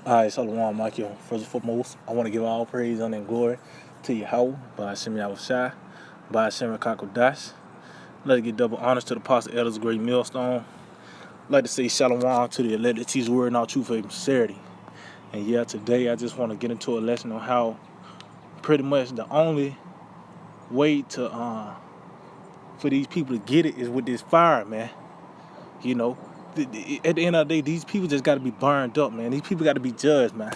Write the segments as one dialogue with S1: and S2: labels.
S1: Alright, Shalom, Michael. First and foremost, I want to give all praise, honor, and glory to Yahweh, by Hashem Yahushai, by Hashem Kakodash. Let us get double honors to the apostle elders, great millstone. I'd like to say Shalom to the elect that teach word and all truth and sincerity. And yeah, today I just want to get into a lesson on how pretty much the only way to for these people to get it is with this fire, man. You know, at the end of the day, these people just got to be burned up, man. These people got to be judged, man.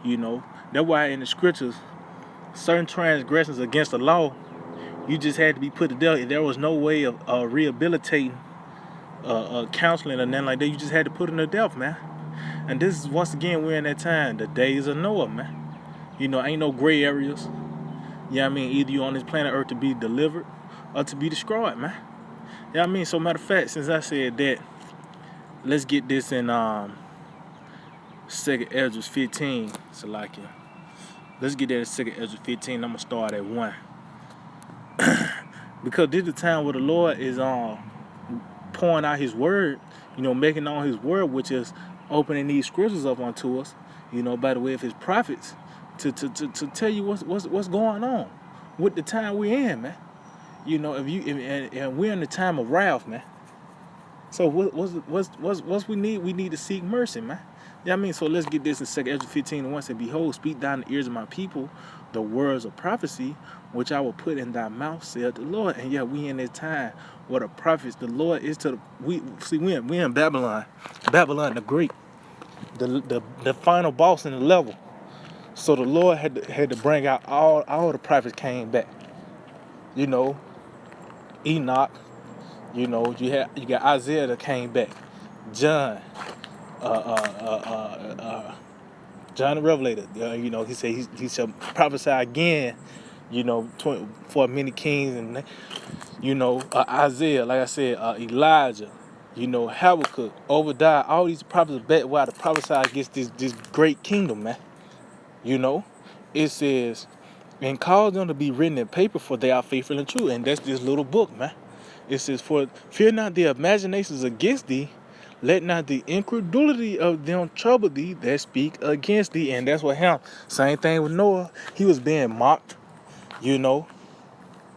S1: You know, that's why in the scriptures, certain transgressions against the law, you just had to be put to death. There was no way of rehabilitating, counseling, or nothing like that. You just had to put them to death, man. And this is, once again, we're in that time, the days of Noah, man. You know, ain't no gray areas. You know what I mean? Either you on this planet Earth to be delivered or to be destroyed, man. You know what I mean? So, matter of fact, since I said that, let's get this in 2nd Ezra 15, Salakia. Let's get that in 2nd Ezra 15. I'm going to start at 1. Because this is the time where the Lord is pouring out his word, you know, making known his word, which is opening these scriptures up unto us, you know, by the way of his prophets, to tell you what's going on with the time we're in, man. You know, and we're in the time of wrath, man. So what's we need? We need to seek mercy, man. Yeah, I mean, so let's get this in 2nd Ezra 15 and 1. Say, behold, speak down the ears of my people the words of prophecy, which I will put in thy mouth, saith the Lord. And yeah, we in this time where the prophets, the Lord is to the we in Babylon, the great, the final boss in the level. So the Lord had to bring out all the prophets came back. You know, Enoch. You know, you got Isaiah that came back, John, John the Revelator. You know, he said he shall prophesy again. You know, for many kings, and you know, Isaiah, like I said, Elijah. You know, Habakkuk, Obadiah. All these prophets back while to prophesy against this great kingdom, man. You know, it says, and cause them to be written in paper, for they are faithful and true. And that's this little book, man. It says, for fear not the imaginations against thee, let not the incredulity of them trouble thee that speak against thee. And that's what happened. Same thing with Noah. He was being mocked, you know.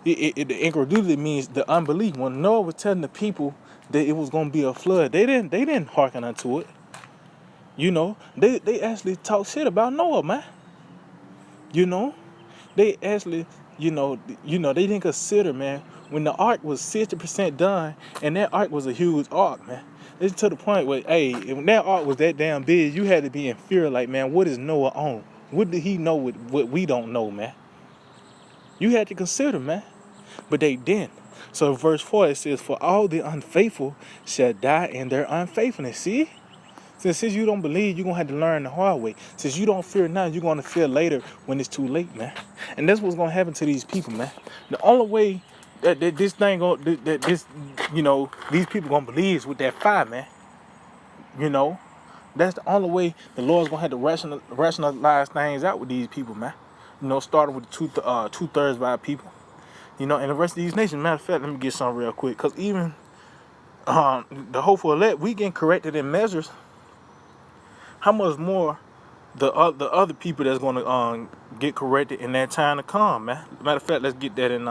S1: The incredulity means the unbelief. When Noah was telling the people that it was going to be a flood, they didn't hearken unto it. You know, they actually talk shit about Noah, man. You know, they actually, they didn't consider, man, when the ark was 60% done, and that ark was a huge ark, man. It's to the point where, hey, when that ark was that damn big, you had to be in fear, like, man, what is Noah on? What did he know with what we don't know, man? You had to consider, man. But they didn't. So verse 4, it says, for all the unfaithful shall die in their unfaithfulness. See? Since you don't believe, you're going to have to learn the hard way. Since you don't fear now, you're going to fear later when it's too late, man. And that's what's going to happen to these people, man. The only way that this thing, these people going to believe is with that fire, man. You know? That's the only way the Lord's going to have to rationalize things out with these people, man. You know, starting with the two-thirds of our people. You know, and the rest of these nations. Matter of fact, let me get something real quick. Because even the hopeful elect, we getting corrected in measures. How much more the other people that's going to get corrected in that time to come, man? Matter of fact, let's get that in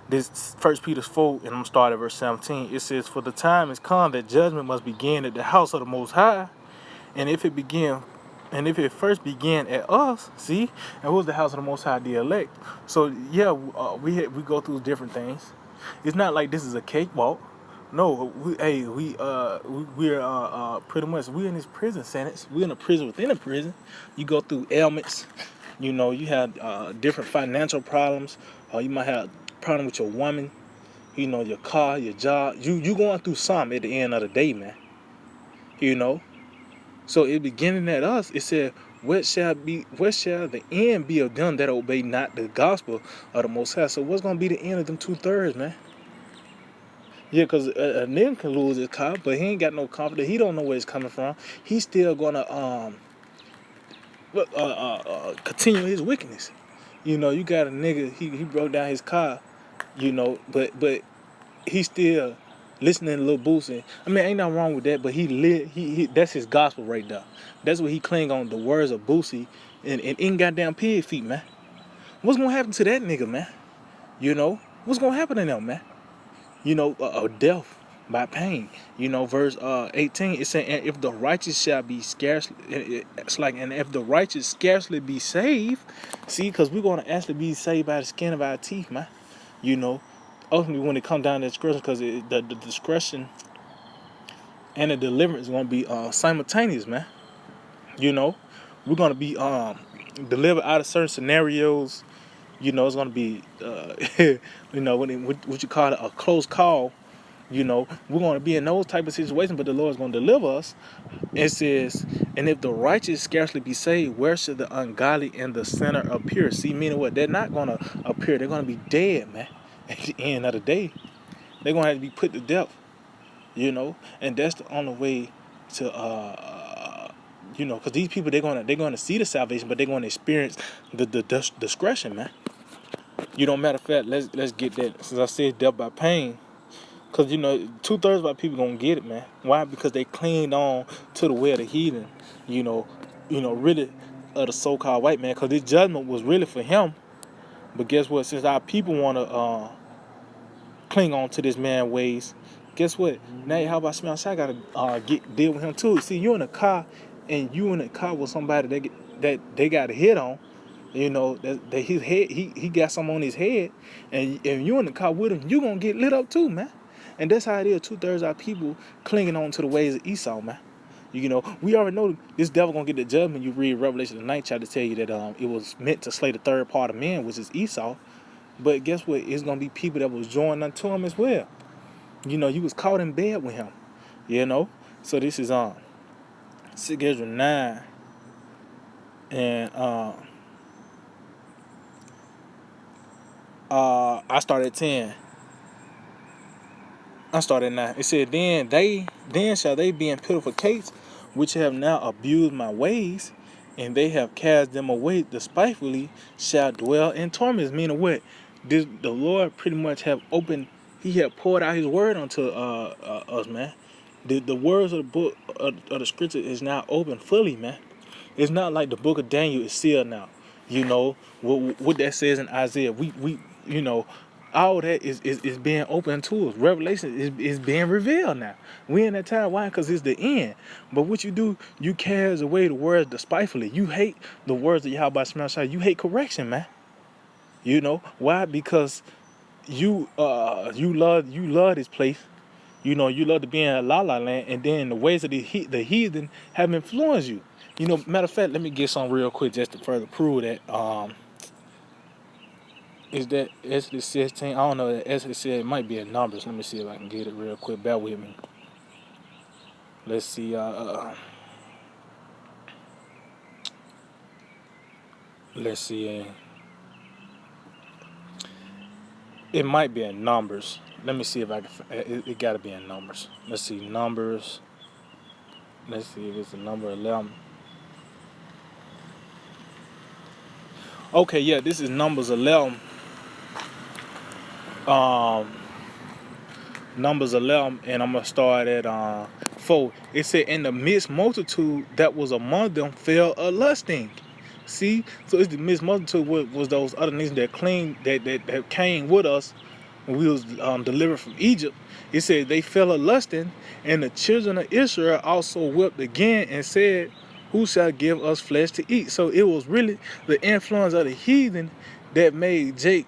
S1: this 1 Peter 4, and I'm going to start at verse 17. It says, for the time is come that judgment must begin at the house of the Most High. And if it first began at us, see, and who's the house of the Most High, the elect. So yeah, we go through different things. It's not like this is a cakewalk. No, we're pretty much, we're in this prison sentence. We're in a prison within a prison. You go through ailments. You know, you have different financial problems. You might have a problem with your woman. You know, your car, your job. You going through something at the end of the day, man. You know. So it beginning at us, it said, what shall the end be of them that obey not the gospel of the Most High? So what's going to be the end of them two-thirds, man? Yeah, because a nigga can lose his car, but he ain't got no confidence. He don't know where it's coming from. He's still going to continue his wickedness. You know, you got a nigga, he broke down his car, you know, but he still listening to Lil Boosie. I mean, ain't nothing wrong with that, but he that's his gospel right there. That's what he cling on, the words of Boosie and in goddamn pig feet, man. What's gonna happen to that nigga, man? You know, what's gonna happen to them, man? You know, death by pain. You know, verse 18, it's saying, and if the righteous shall be scarcely, it's like, and if the righteous scarcely be saved, see, because we're gonna actually be saved by the skin of our teeth, man. You know, ultimately when it comes down to discretion, because the discretion and the deliverance is gonna be simultaneous, man. You know, we're gonna be delivered out of certain scenarios. You know, it's gonna be you know, what you call it, a close call. You know, we're going to be in those type of situations, but the Lord is going to deliver us. It says, and if the righteous scarcely be saved, where should the ungodly and the sinner appear? See, meaning what? They're not going to appear. They're going to be dead, man. At the end of the day, they're going to have to be put to death, you know. And that's the only way to, you know, because these people, they're going to see the salvation, but they're going to experience the discretion, man. You know, matter of fact, let's get that. Since I said death by pain. Because, you know, 2/3 of our people going to get it, man. Why? Because they clinged on to the way of the heathen, you know, really, of the so-called white man. Because this judgment was really for him. But guess what? Since our people want to cling on to this man ways, guess what? Now, how about Smell Shot got to deal with him too. See, you in a car, and you in a car with somebody that they got a hit on. You know, that his head, he got something on his head, and if you in the car with him, you going to get lit up too, man. And that's how it is. 2/3 of our people clinging on to the ways of Esau, man. You know, we already know this devil gonna get the judgment. You read Revelation the 9th chapter, tell you that it was meant to slay the third part of men, which is Esau. But guess what? It's gonna be people that was joined unto him as well. You know, you was caught in bed with him. You know, so this is 6 Ezra 9, and I started at 10. I started at 9. It said, then shall they be in pitiful case, which have now abused my ways, and they have cast them away despitefully, shall dwell in torments. Meaning what? The Lord pretty much have opened, he had poured out his word onto us, man. The words of the book of the scripture is now open fully, man. It's not like the book of Daniel is sealed now. You know, what that says in Isaiah. We you know, all that is being open to us. Revelation is being revealed now. We in that time. Why? Because it's the end. But what you do, you cast away the words despitefully. You hate the words of Yahweh Shema. You hate correction, man. You know why? Because you love this place. You know, you love to be in La La Land, and then the ways of the heathen have influenced you. You know, matter of fact, let me get some real quick just to further prove that. Is that Exodus 16? I don't know. That Exodus said it might be in Numbers. Let me see if I can get it real quick. Bear with me. Let's see. Let's see. It might be in Numbers. Let me see if I can. It got to be in Numbers. Let's see. Numbers. Let's see if it's the number 11. Okay, yeah, this is Numbers 11. Numbers 11, and I'm gonna start at 4. It said, "In the mixed multitude that was among them fell a lusting." See, so it's the mixed multitude was those other nations that came with us when we was delivered from Egypt. It said they fell a lusting, and the children of Israel also wept again and said, "Who shall give us flesh to eat?" So it was really the influence of the heathen that made Jake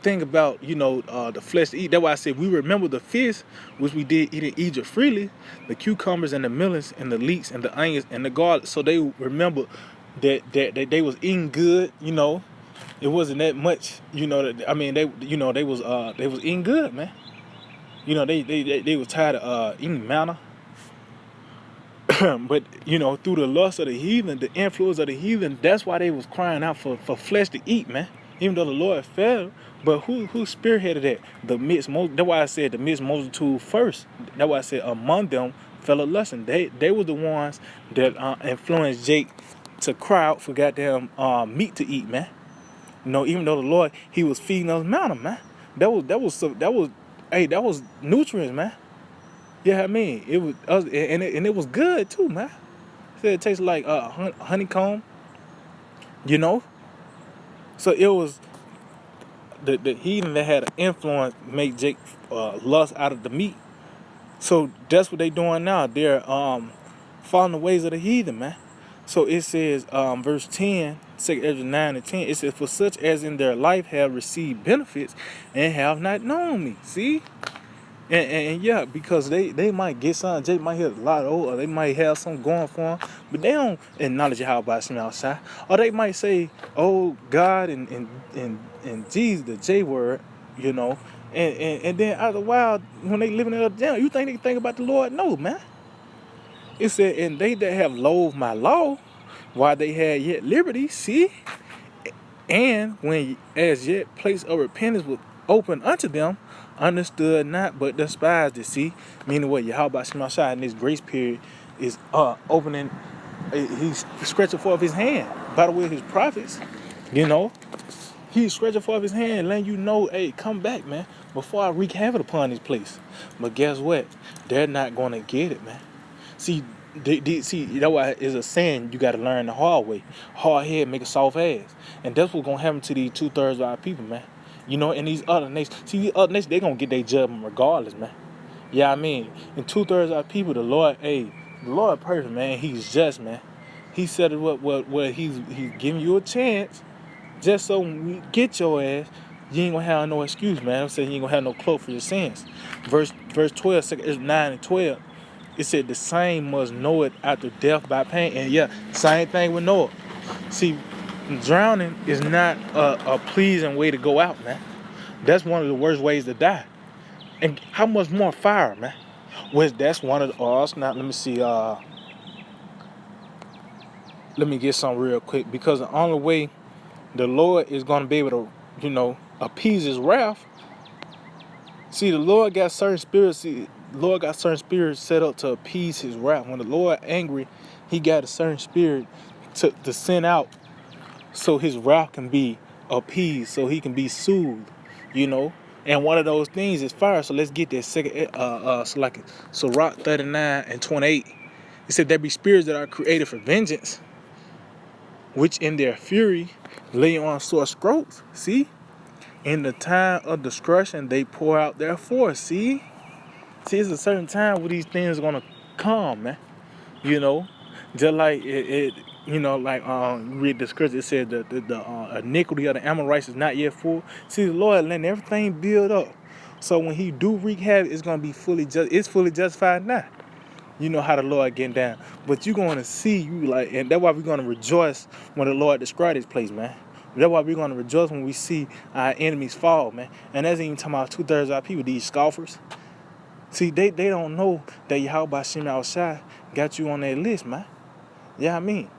S1: think about, you know, the flesh to eat. That's why I said we remember the fish, which we did eat in Egypt freely, the cucumbers and the melons and the leeks and the onions and the garlic. So they remember that they was eating good. You know, it wasn't that much. You know, I mean, they was eating good, man. You know, they was tired of eating manna. But you know, through the lust of the heathen, the influence of the heathen, that's why they was crying out for flesh to eat, man. Even though the Lord fed, but who spearheaded that? The mixed multitude. That's why I said the mixed multitude first. That's why I said among them fell a lesson. They were the ones that influenced Jake to cry out for goddamn meat to eat, man. You know, even though the Lord, he was feeding us manna, man. That was nutrients, man. Yeah, I mean, it was and it was good too, man. Said it tastes like honeycomb, you know. So it was the heathen that had an influence make Jake lust out of the meat. So that's what they doing now. They're following the ways of the heathen, man. So it says, verse 10, 2 Ezra 9 and 10, it says, for such as in their life have received benefits and have not known me. See? And yeah, because they might get something, Jake might hit a lot of, or they might have something going for them, but they don't acknowledge how about some outside. Or they might say, oh, God and Jesus, the J word, you know, and then out of the wild, when they living in a jail, you think they think about the Lord? No, man. It said, and they that have loathed my law, while they had yet liberty, see? And when as yet place of repentance was open unto them, understood not but despised it. See, meaning what Yahweh Shemashai in this grace period is opening. He's stretching forth his hand by the way of his prophets. You know, he's stretching forth his hand, letting you know, hey, come back, man, before I wreak havoc upon this place. But guess what? They're not gonna get it, man. See, see, you know why is a saying you got to learn the hard way. Hard head make a soft ass, and that's what's gonna happen to these 2/3 of our people, man. You know, and these other nations. See, these other nations, they gonna get their judgment regardless, man. Yeah, I mean, and 2/3 of our people, the Lord, hey, the Lord perfect, man. He's just, man. He said it what he's giving you a chance, just so when we get your ass, you ain't gonna have no excuse, man. I'm saying you ain't gonna have no cloak for your sins. Verse 12, 9 and 12. It said the same must know it after death by pain. And yeah, same thing with Noah. See, drowning is not a pleasing way to go out, man. That's one of the worst ways to die. And how much more fire, man? That's one of the now let me see, let me get some real quick. Because the only way the Lord is gonna be able to, appease his wrath. See, the Lord got certain spirits. The Lord got certain spirits set up to appease his wrath. When the Lord angry, he got a certain spirit to send out so his wrath can be appeased, so he can be soothed, you know. And one of those things is fire. So let's get that second, Sirach 39 and 28. It said there be spirits that are created for vengeance, which in their fury lay on sore scropes. See? In the time of discretion, they pour out their force. See, it's a certain time where these things are gonna come, man. You know, just like you read the scripture. It said the iniquity of the Amorites is not yet full. See, the Lord letting everything build up, so when He do wreak havoc, it's gonna be it's fully justified now. You know how the Lord getting down, but you're gonna see and that's why we're gonna rejoice when the Lord describes this place, man. That's why we're gonna rejoice when we see our enemies fall, man. And that's even talking about 2/3 of our people, these scoffers. See, they don't know that Yahweh Shem outside got you on that list, man. Yeah, I mean,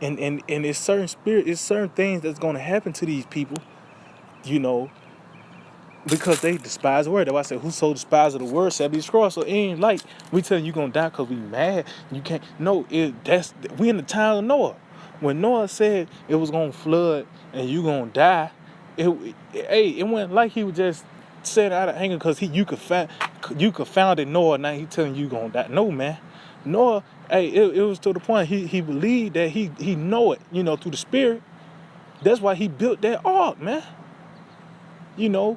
S1: and it's certain things that's gonna happen to these people, you know, because they despise the word. That's why I said, whoso despises the word shall be destroyed. So it ain't like we telling you gonna die because we mad. You can't. No, we in the time of Noah. When Noah said it was gonna flood and you gonna die, it wasn't like he was just saying out of anger because you could found it Noah. Now he telling you gonna die. No, man. Noah, it was to the point he believed that he know it, through the spirit. That's why he built that ark, man. And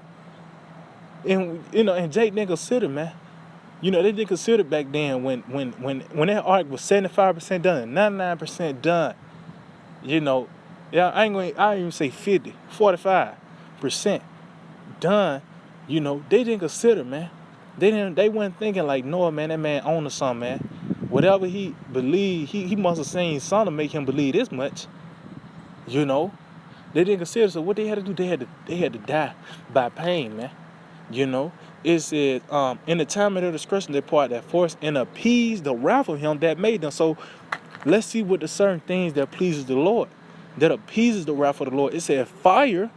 S1: Jake didn't consider, man. They didn't consider back then when that arc was 75% done and 99% done. Yeah, I ain't even say 50, 45% done. They didn't consider, man. They weren't thinking like Noah, man. That man owned something, man. Whatever he believed, he must have seen something to make him believe this much. They didn't consider. So what they had to do, they had to die by pain, man. It said, in the time of their discretion, they poured that force and appeased the wrath of him that made them. So let's see what the certain things that pleases the Lord, that appeases the wrath of the Lord. It said fire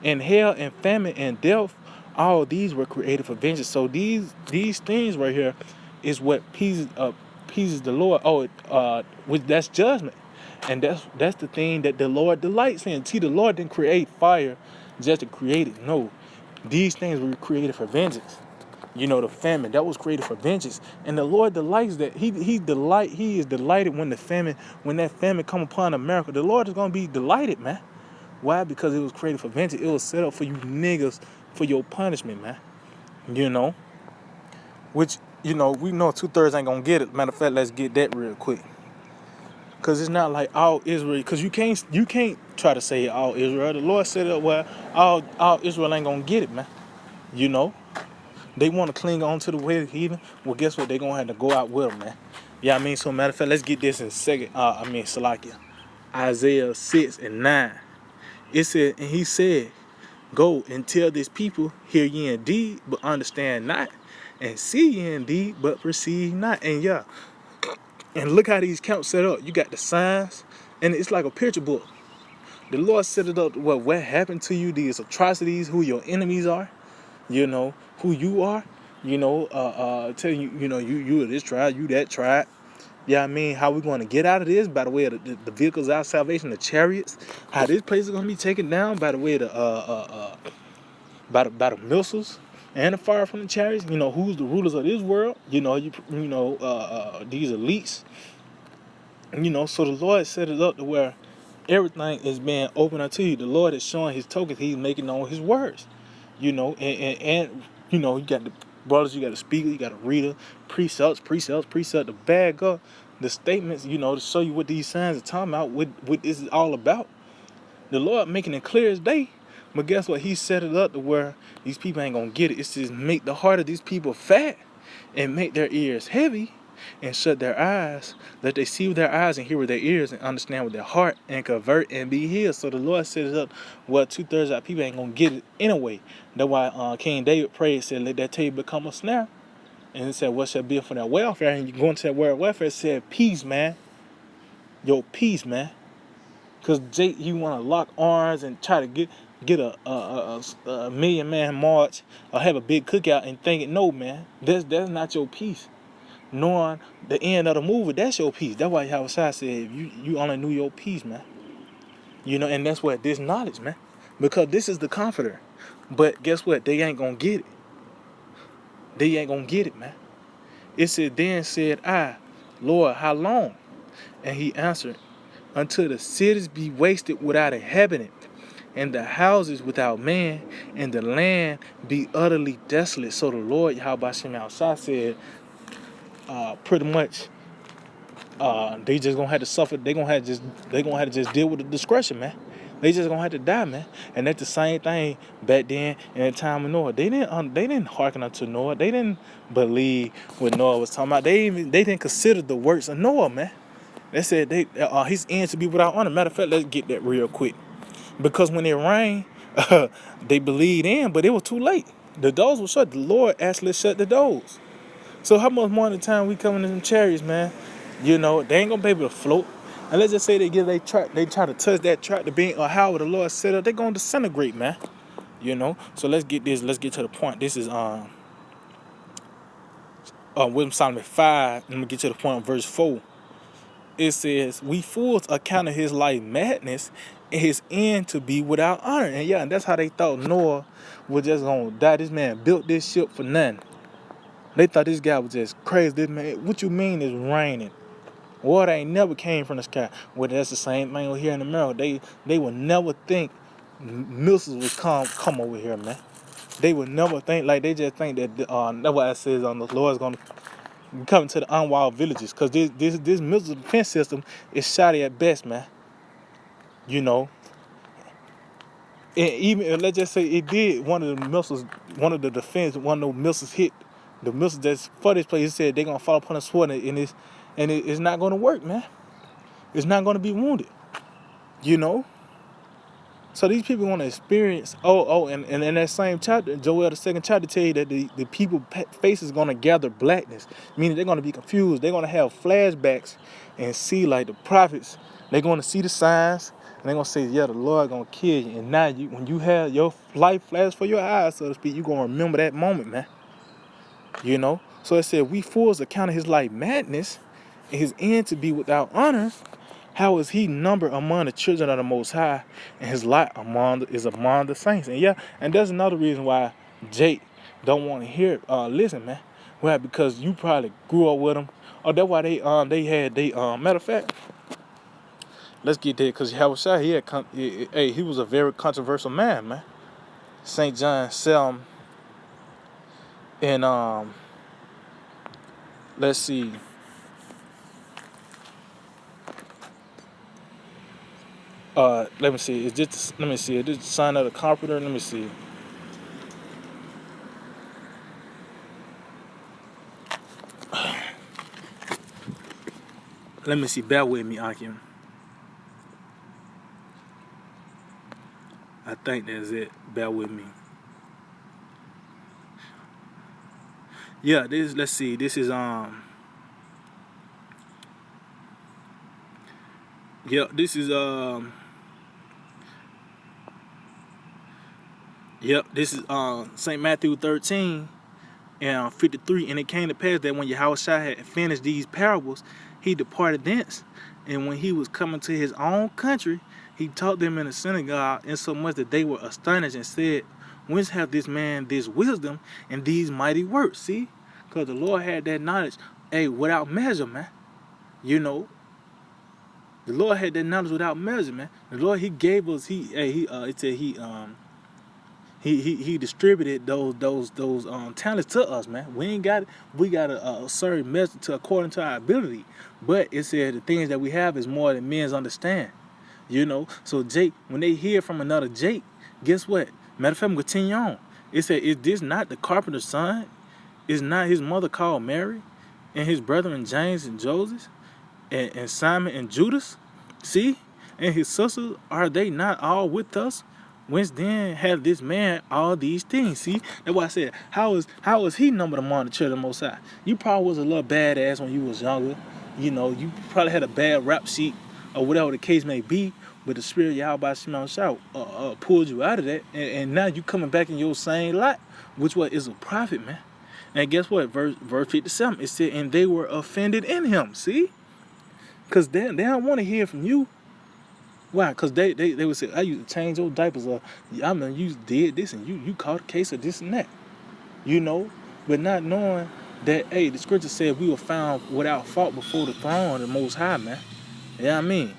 S1: and hell and famine and death, all these were created for vengeance. So these things right here is what pleases the Lord. That's judgment. And that's the thing that the Lord delights in. See, the Lord didn't create fire just to create it. No. These things were created for vengeance. The famine that was created for vengeance, and the Lord delights that He is delighted when that famine come upon America. The Lord is gonna be delighted, man. Why? Because it was created for vengeance. It was set up for you niggas for your punishment, man. You know, which we know 2/3 ain't gonna get it. Matter of fact, let's get that real quick. Cause it's not like all Israel. Cause you can't try to say all Israel. The Lord said it where all Israel ain't gonna get it, man. You know, they want to cling on to the way of the heathen. Well, guess what? They gonna have to go out with them, man. Yeah, I mean, so matter of fact, let's get this in second. Salakia, Isaiah 6:9. It said, and he said, "Go and tell this people, hear ye indeed, but understand not, and see ye indeed, but perceive not." And yeah, and look how these camps set up. You got the signs, and it's like a picture book. The Lord set it up. What happened to you? These atrocities, who your enemies are, who you are. Telling you, you are this tribe, you that tribe. Yeah, I mean, how we going to get out of this by the way of the vehicles of our salvation, the chariots. How this place is going to be taken down by the way of the missiles and the fire from the chariots. Who's the rulers of this world? These elites. So the Lord set it up to where everything is being open unto you. The Lord is showing His tokens. He's making known His words. And you got the brothers, you got the speaker, you got the reader, precepts, to bag up the statements. To show you what these signs are talking about, what this is all about. The Lord making it clear as day. But guess what? He set it up to where these people ain't gonna get it. It's just make the heart of these people fat and make their ears heavy and shut their eyes, that they see with their eyes and hear with their ears and understand with their heart and convert and be healed. So the Lord set it up where 2/3 of our people ain't gonna get it anyway. That's why King David prayed, said, "Let that table become a snare." And he said, "What shall be for their welfare?" And you go into that word welfare, it said peace, man. Your peace, man. Because Jake, you want to lock arms and try to get a million man march or have a big cookout and think it. No, man, that's not your peace. Knowing the end of the movie, that's your peace. That's why Yahweh said, you only knew your peace, man. And that's what this knowledge, man. Because this is the comforter. But guess what? They ain't gonna get it. They ain't gonna get it, man. It said, then said I, Lord, how long? And he answered, until the cities be wasted without inhabitant, and the houses without man, and the land be utterly desolate. So the Lord Yahweh Shem outside said, pretty much, they just gonna have to suffer. They gonna have to just deal with the discretion, man. They just gonna have to die, man. And that's the same thing back then in the time of Noah. They didn't hearken unto Noah. They didn't believe what Noah was talking about. They didn't consider the works of Noah, man. They said his end to be without honor. Matter of fact, let's get that real quick. Because when it rained, they believed in, but it was too late. The doors were shut. The Lord actually shut the doors. So how much more in the time we coming in them chariots, man? They ain't gonna be able to float. And let's just say they try to touch that track to being or how the Lord set up, they're gonna disintegrate, man. So let's get to the point. This is Wisdom Solomon 5. Let me get to the point of verse 4. It says, we fools account of his life madness and his end to be without honor. And that's how they thought Noah was just gonna die. This man built this ship for nothing. They thought this guy was just crazy. This man, what you mean it's raining? Water ain't never came from the sky. Well, that's the same thing here in America. They would never think missiles would come over here, man. They would never think, like, they just think that that's what it says on the Lord's gonna coming to the unwalled villages, because this missile defense system is shoddy at best, man. And even let's just say it did one of the missiles, one of those missiles hit the missiles that's for this place. It said they're gonna fall upon a sword, and it's not gonna work, man. It's not gonna be wounded. So these people want to experience. And in that same chapter, Joel the second chapter, tell you that the people faces gonna gather blackness, meaning they're gonna be confused. They're gonna have flashbacks and see like the prophets. They're gonna see the signs and they're gonna say, "Yeah, the Lord gonna kill you." And now when you have your life flash for your eyes, so to speak, you gonna remember that moment, man. So it said, "We fools account of his life madness, and his end to be without honor. How is he numbered among the children of the Most High, and his lot is among the saints?" And that's another reason why Jake don't want to hear it. Listen, man. Why? Because you probably grew up with them. Oh, that's why they had they matter of fact. Let's get there because Yahushua he was a very controversial man, man. Saint John 7 and let's see. Let me see. Let me see. Is this the sign of the carpenter? Let me see. Let me see. Bear with me, Akim. I think that's it. Bear with me. Yeah, let's see. This is yeah, this is yep, this is St. Matthew 13 and 53. And it came to pass that when Yahushua had finished these parables, he departed thence. And when he was coming to his own country, he taught them in the synagogue, insomuch that they were astonished and said, whence hath this man this wisdom and these mighty works? See? Because the Lord had that knowledge, without measure, man. You know, the Lord had that knowledge without measure, man. The Lord, he gave us, it said he distributed those talents to us, man. We ain't got it. We got a certain measure to according to our ability. But it said the things that we have is more than men's understand. You know, so Jake, when they hear from another Jake, guess what? Matter of fact, continue on. It said, is this not the carpenter's son? Is not his mother called Mary, and his brethren James and Joseph, and Simon and Judas? See, and his sisters, are they not all with us? Whence then had this man all these things? See, that's why I said, how is he numbered among the children of the Most High? You probably was a little badass when you was younger. You know, you probably had a bad rap sheet or whatever the case may be. But the spirit of Yahweh Shemel pulled you out of that, and now you coming back in your same light, which what is a prophet, man. And guess what? Verse 57, it said, and they were offended in him. See? Because they don't want to hear from you. Why? Because they would say, I used to change your diapers, or I mean, you did this, and you caught a case of this and that. You know? But not knowing that, the scripture said we were found without fault before the throne of the Most High, man. You know what I mean?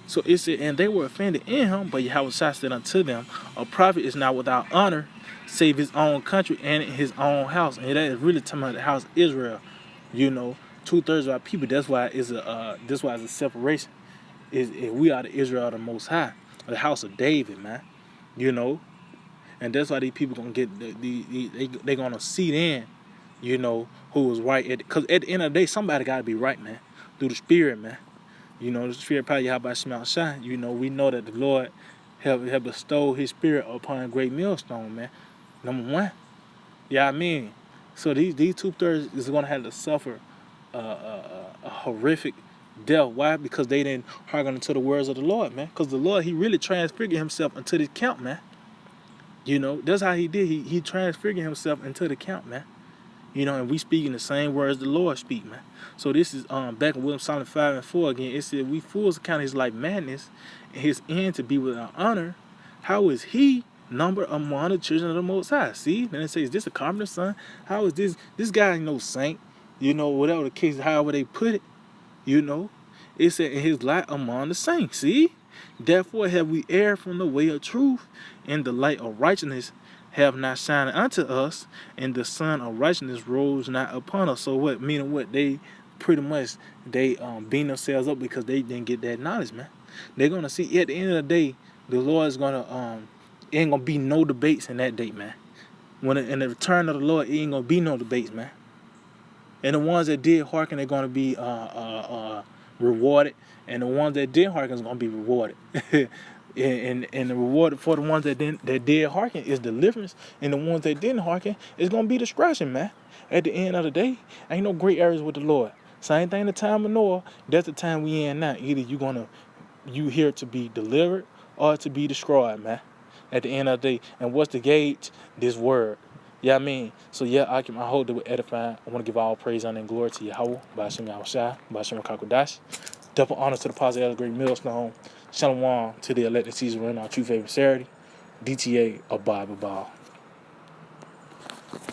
S1: So it said, and they were offended in him, but Yahweh said unto them, a prophet is not without honor, save his own country and his own house. And that is really talking about the house of Israel. You know, 2/3 of our people. That's why it's a separation. Is we are the Israel of the Most High, the house of David, man. You know, and that's why these people gonna get they gonna see then, you know, who was right. Because at the end of the day, somebody gotta be right, man, through the Spirit, man. You know, the Spirit probably Yahweh Shema Shai. You know, we know that the Lord have bestowed his Spirit upon a great millstone, man. Number one. Yeah, I mean. So these 2/3 is going to have to suffer a horrific death. Why? Because they didn't hearken unto the words of the Lord, man. Because the Lord, he really transfigured himself into the camp, man. You know, that's how he did. He transfigured himself into the camp, man. You know, and we speaking the same words the Lord speak, man. So this is back in William Psalm 5 and 4 again. It said, we fools account his life madness and his end to be without honor. How is he numbered among the children of the Most High? See? Then it says, is this a carpenter's son? How is this guy no saint? You know, whatever the case, however they put it, you know. It said, in his light among the saints. See? Therefore have we erred from the way of truth, and the light of righteousness have not shined unto us, and the sun of righteousness rose not upon us. So what? Meaning what? They pretty much, they beat themselves up because they didn't get that knowledge, man. They're going to see, at the end of the day, the Lord is going to, ain't going to be no debates in that day, man. In the return of the Lord, it ain't going to be no debates, man. And the ones that did hearken, they're going to be rewarded. And the ones that didn't hearken is going to be rewarded. and the reward for the ones that did hearken is deliverance. And the ones that didn't hearken is going to be destruction, man. At the end of the day, ain't no great areas with the Lord. Same thing the time of Noah, that's the time we in now. Either you here to be delivered or to be destroyed, man. At the end of the day. And what's the gauge? This word. Yeah, I mean, so yeah, I hope that we're edifying. I want to give all praise, honor, and glory to Yahweh, Ba'ashem Yahushua, Ba'ashem Kakodash. Double honor to the positive of the great millstone. Shalom to the elected Caesar and our true favorite Saturday. DTA of Bible Ball.